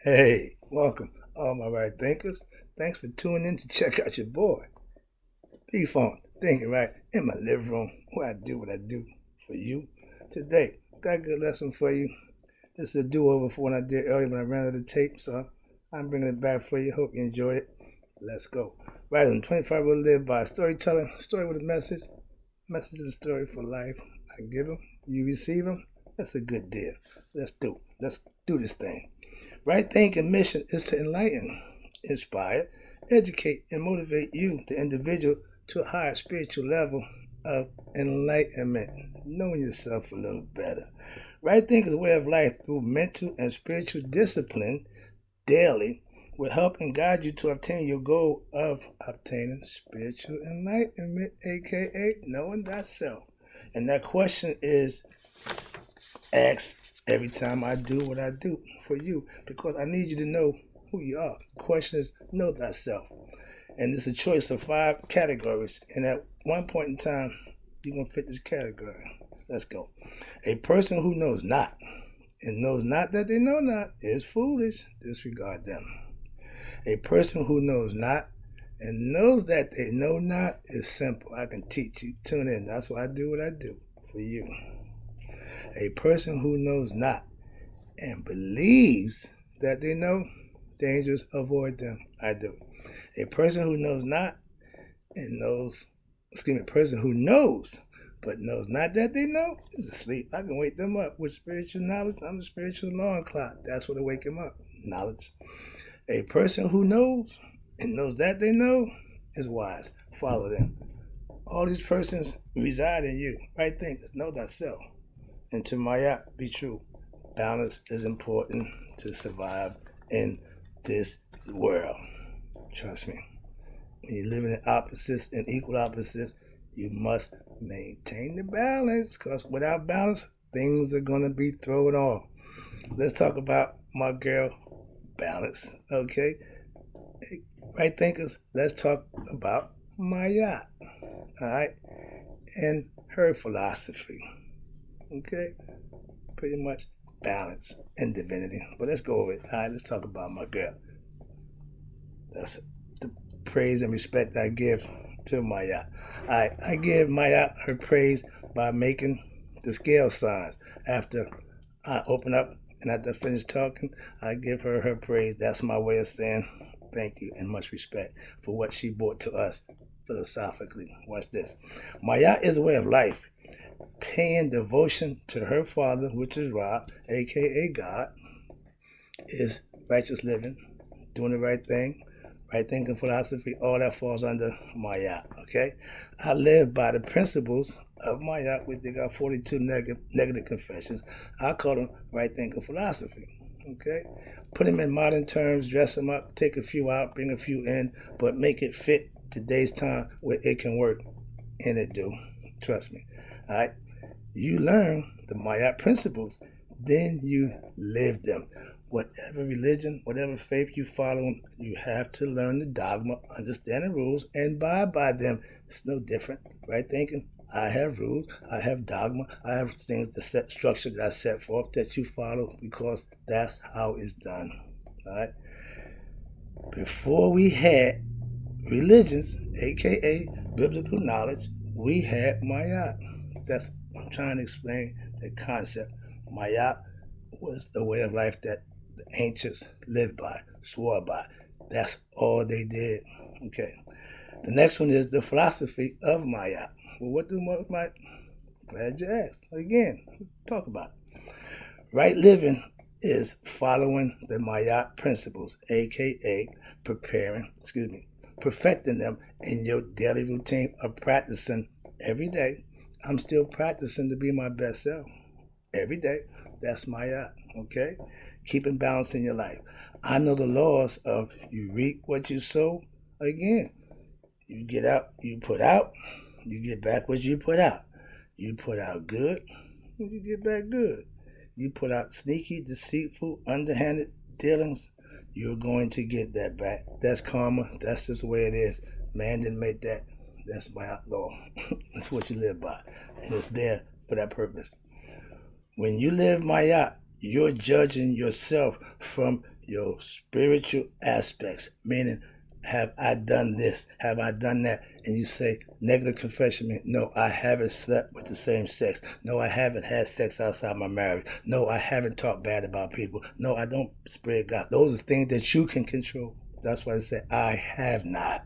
Hey, welcome, all my right thinkers. Thanks for tuning in to check out your boy. B-Phone, thinking right in my living room where I do what I do for you. Today, got a good lesson for you. This is a do-over for what I did earlier when I ran out of the tape, so I'm bringing it back for you. Hope you enjoy it. Let's go. Right on 25 will live by storytelling, story with a message. Message is a story for life. I give them, you receive them. That's a good deal. Let's do this thing. Right thinking mission is to enlighten, inspire, educate, and motivate you, the individual, to a higher spiritual level of enlightenment, knowing yourself a little better. Right thinking is a way of life through mental and spiritual discipline daily will help and guide you to obtain your goal of obtaining spiritual enlightenment, aka knowing thyself. And that question is asked every time I do what I do for you because I need you to know who you are. The question is know thyself. And it's a choice of 5 categories. And at one point in time, you're going to fit this category. Let's go. A person who knows not and knows not that they know not is foolish. Disregard them. A person who knows not and knows that they know not is simple. I can teach you. Tune in. That's why I do what I do for you. A person who knows not and believes that they know, dangerous, avoid them. I do. A person who knows not and a person who knows but knows not that they know is asleep. I can wake them up with spiritual knowledge. I'm the spiritual alarm clock. That's what will wake them up. Knowledge. A person who knows and knows that they know is wise. Follow them. All these persons reside in you. Right thinkers, know thyself. And to Mayate, be true. Balance is important to survive in this world. Trust me. When you're living in opposites and equal opposites, you must maintain the balance because without balance, things are going to be thrown off. Let's talk about my girl, Balance. Okay? Right thinkers, let's talk about Mayate. All right? And her philosophy. Okay? Pretty much balance and divinity. But let's go over it. All right, let's talk about my girl. That's the praise and respect I give to Mayate. All right, I give Mayate her praise by making the scale signs. After I open up and after I finish talking, I give her her praise. That's my way of saying thank you and much respect for what she brought to us philosophically. Watch this. Mayate is a way of life. Paying devotion to her father, which is Ra, aka God, is righteous living, doing the right thing, right thinking philosophy, all that falls under Mayate, okay? I live by the principles of Mayate, which they got 42 negative confessions. I call them right thinking philosophy, okay? Put them in modern terms, dress them up, take a few out, bring a few in, but make it fit today's time where it can work, and it do. Trust me, all right? You learn the Mayate principles, then you live them. Whatever religion, whatever faith you follow, you have to learn the dogma, understand the rules, and abide by them. It's no different, right thinking? I have rules, I have dogma, I have things to set structure that I set forth that you follow because that's how it's done. All right. Before we had religions, aka biblical knowledge, we had Mayate. That's I'm trying to explain the concept. Mayate was the way of life that the ancients lived by, swore by. That's all they did. Okay. The next one is the philosophy of Mayate. Well, what do Mayate? Glad you asked. Again, let's talk about it. Right living is following the Mayate principles, aka perfecting them in your daily routine of practicing every day. I'm still practicing to be my best self every day. That's Mayate, okay? Keeping balance in your life. I know the laws of you reap what you sow. Again, you get out, you put out, you get back what you put out. You put out good, you get back good. You put out sneaky, deceitful, underhanded dealings, you're going to get that back. That's karma. That's just the way it is. Man didn't make that. That's my law. That's what you live by. And it's there for that purpose. When you live Mayate, you're judging yourself from your spiritual aspects, meaning, have I done this? Have I done that? And you say negative confession means, no, I haven't slept with the same sex. No, I haven't had sex outside my marriage. No, I haven't talked bad about people. No, I don't spread God. Those are things that you can control. That's why I say I have not.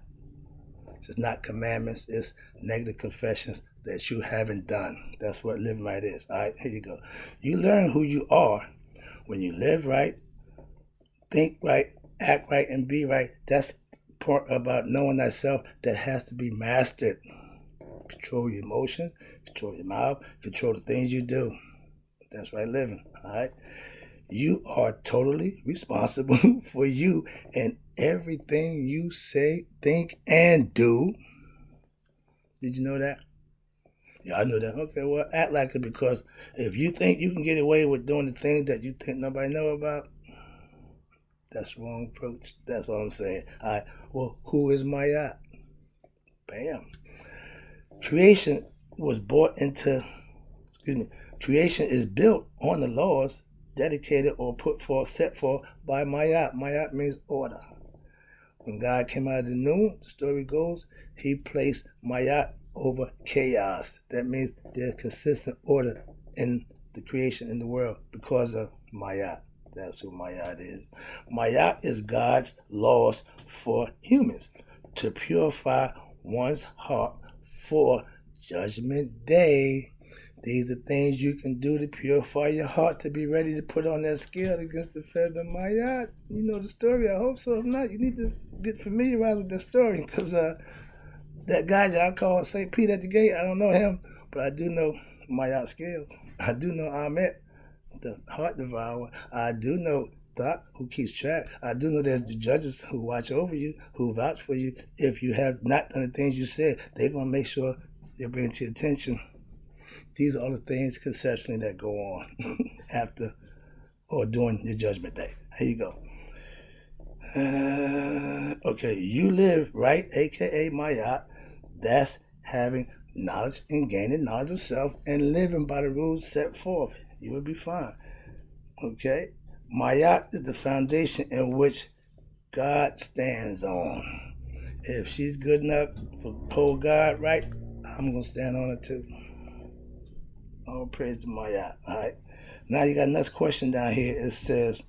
It's not commandments. It's negative confessions that you haven't done. That's what living right is. All right, here you go. You learn who you are when you live right, think right, act right, and be right. That's part about knowing thyself that has to be mastered. Control your emotions, control your mouth, control the things you do. That's right living. All right. You are totally responsible for you and everything you say, think, and do. Did you know that? Yeah, I knew that. Okay, well, act like it, because if you think you can get away with doing the things that you think nobody know about, that's the wrong approach. That's all I'm saying. All right. Well, who is Mayate? Bam. Creation was brought into, creation is built on the laws dedicated or put forth, set forth by Mayate. Mayate means order. When God came out of the noon, the story goes, he placed Mayate over chaos. That means there's consistent order in the creation in the world because of Mayate. That's who Mayate is. Mayate is God's laws for humans to purify one's heart for Judgment Day. These are things you can do to purify your heart to be ready to put on that scale against the feather Mayate. You know the story, I hope so. If not, you need to get familiarized with the story, because that guy y'all call St. Peter at the gate, I don't know him, but I do know Mayate scales. I do know Ahmet, the heart devourer. I do know Thought, who keeps track. I do know there's the judges who watch over you, who vouch for you. If you have not done the things you said, they're going to make sure they bring it to your attention. These are all the things conceptually that go on after or during the Judgment Day. Here you go. Okay, you live right, aka Mayate. That's having knowledge and gaining knowledge of self and living by the rules set forth. You will be fine. Okay? Mayate is the foundation in which God stands on. If she's good enough for hold God right, I'm going to stand on it too. All praise to Mayate. All right. Now you got the next question down here. It says,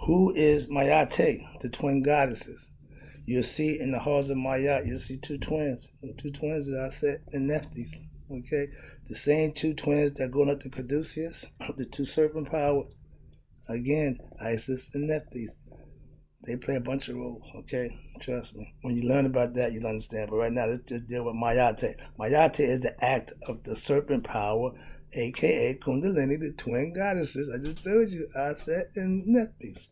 who is Mayate, the twin goddesses? You'll see in the halls of Mayate, you'll see two twins. The two twins that I said in Nephthys. Okay? The same two twins that going up to Caduceus, the two serpent power. Again, Isis and Nephthys. They play a bunch of roles, okay? Trust me. When you learn about that, you'll understand. But right now, let's just deal with Mayate. Mayate is the act of the serpent power, a.k.a. Kundalini, the twin goddesses. I just told you, Iset and Nephthys.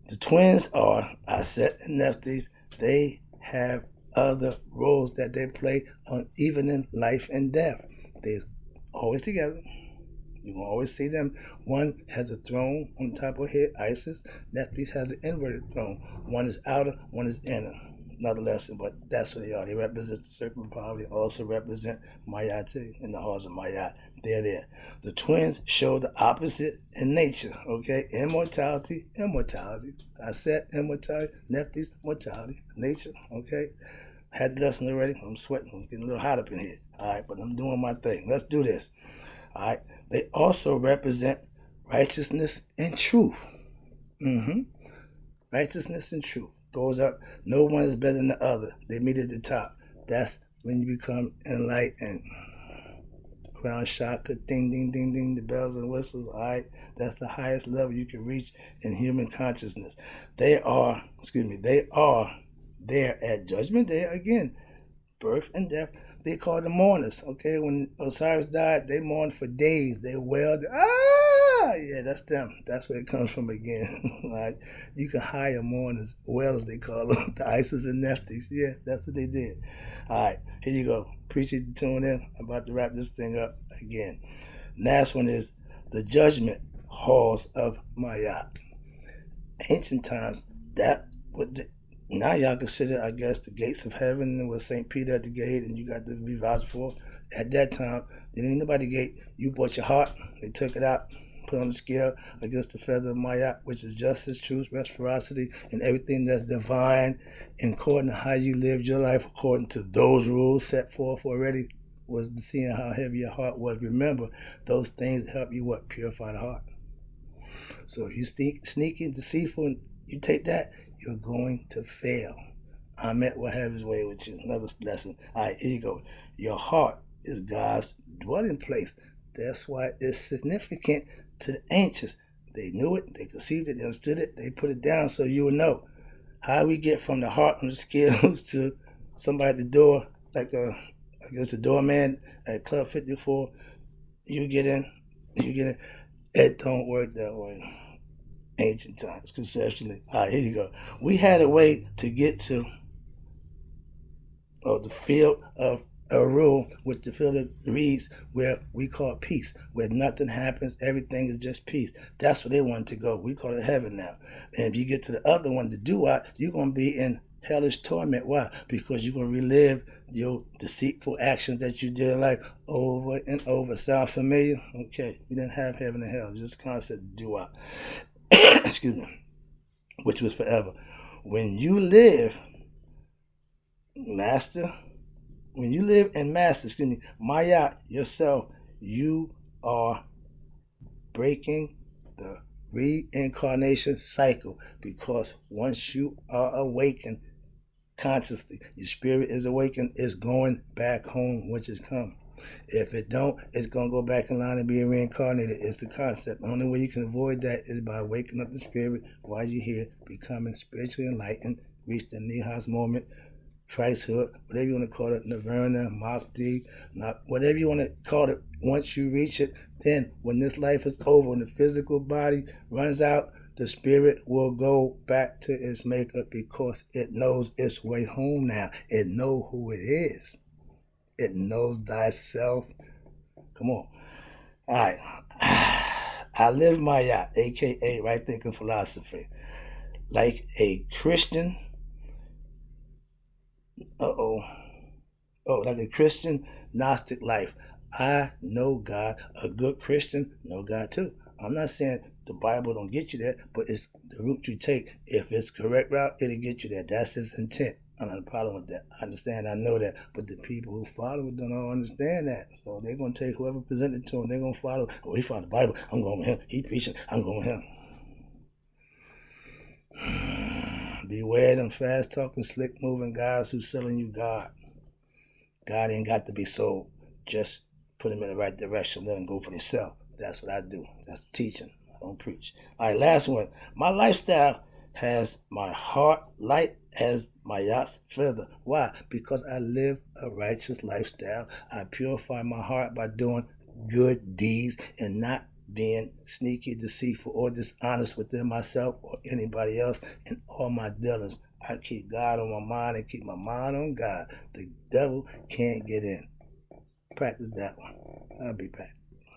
The twins are Iset and Nephthys. They have other roles that they play on even in life and death. They're always together. You will always see them. One has a throne on the top of her head, Isis. Nephthys has an inverted throne. One is outer, one is inner. Another lesson, but that's what they are. They represent the serpent power. They also represent Mayate in the halls of Mayate. They're there. The twins show the opposite in nature, okay? Immortality. I said immortality, Nephthys, mortality, nature, okay? Had the lesson already. I'm sweating. I'm getting a little hot up in here. All right, but I'm doing my thing. Let's do this. All right. They also represent righteousness and truth. Righteousness and truth goes up. No one is better than the other. They meet at the top. That's when you become enlightened. Crown chakra, ding, ding, ding, ding, the bells and whistles. All right. That's the highest level you can reach in human consciousness. They are there at Judgment Day again. Birth and death. They call them mourners, okay? When Osiris died, they mourned for days. They wailed, yeah, that's them. That's where it comes from again, right? You can hire mourners, wailers they call them, the Isis and Nephthys. Yeah, that's what they did. All right, here you go. Appreciate you tuning in. I'm about to wrap this thing up again. Last one is the judgment halls of Mayate. Ancient times, that would... Now y'all consider, I guess, the gates of heaven with St. Peter at the gate, and you got to be vouched for. At that time, there ain't nobody gate. You bought your heart. They took it out. put on the scale against the feather of Mayate, which is justice, truth, reciprocity, and everything that's divine, according to how you lived your life, according to those rules set forth already, was seeing how heavy your heart was. Remember, those things help you what? Purify the heart. So if you sneaky, deceitful, and you take that, you're going to fail. Maat will have his way with you. Another lesson. All right, here you go. Your heart is God's dwelling place. That's why it's significant to the ancients. They knew it, they conceived it, they understood it, they put it down so you will know. How we get from the heart on the scales to somebody at the door, like I guess the doorman at Club 54, you get in. It don't work that way. Ancient times, conceptually. All right, here you go. We had a way to get to the field of a rule, which the field of reeds, where we call peace, where nothing happens, everything is just peace. That's where they wanted to go. We call it heaven now. And if you get to the other one, the do-out, you're going to be in hellish torment. Why? Because you're going to relive your deceitful actions that you did in life over and over. Sound familiar? Okay. We didn't have heaven and hell. Just concept do-out. Excuse me. Which was forever. When you live, Master, Mayate, yourself, you are breaking the reincarnation cycle, because once you are awakened consciously, your spirit is awakened, it's going back home, which is come. If it don't, it's going to go back in line and be reincarnated. It's the concept. The only way you can avoid that is by waking up the spirit while you're here, becoming spiritually enlightened, reach the Nihas moment, Christhood, whatever you want to call it, Nirvana, Mukti, whatever you want to call it. Once you reach it, then when this life is over, when the physical body runs out, the spirit will go back to its maker, because it knows its way home now. It knows who it is. It knows thyself. Come on. All right. I live Mayate, a.k.a. right thinking philosophy, like a Christian. Like a Christian Gnostic life. I know God. A good Christian know God too. I'm not saying the Bible don't get you there, but it's the route you take. If it's correct route, it'll get you there. That's its intent. I don't have a problem with that. I understand, I know that. But the people who follow it don't all understand that. So they're going to take whoever presented to them, they're going to follow. Oh, he found the Bible. I'm going with him. He preaching. I'm going with him. Beware them fast-talking, slick-moving guys who's selling you God. God ain't got to be sold. Just put him in the right direction. Let him go for himself. That's what I do. That's teaching. I don't preach. All right, last one. My lifestyle has my heart light as Mayate's feather. Why? Because I live a righteous lifestyle. I purify my heart by doing good deeds and not being sneaky, deceitful, or dishonest within myself or anybody else in all my dealings. I keep God on my mind and keep my mind on God. The devil can't get in. Practice that one. I'll be back.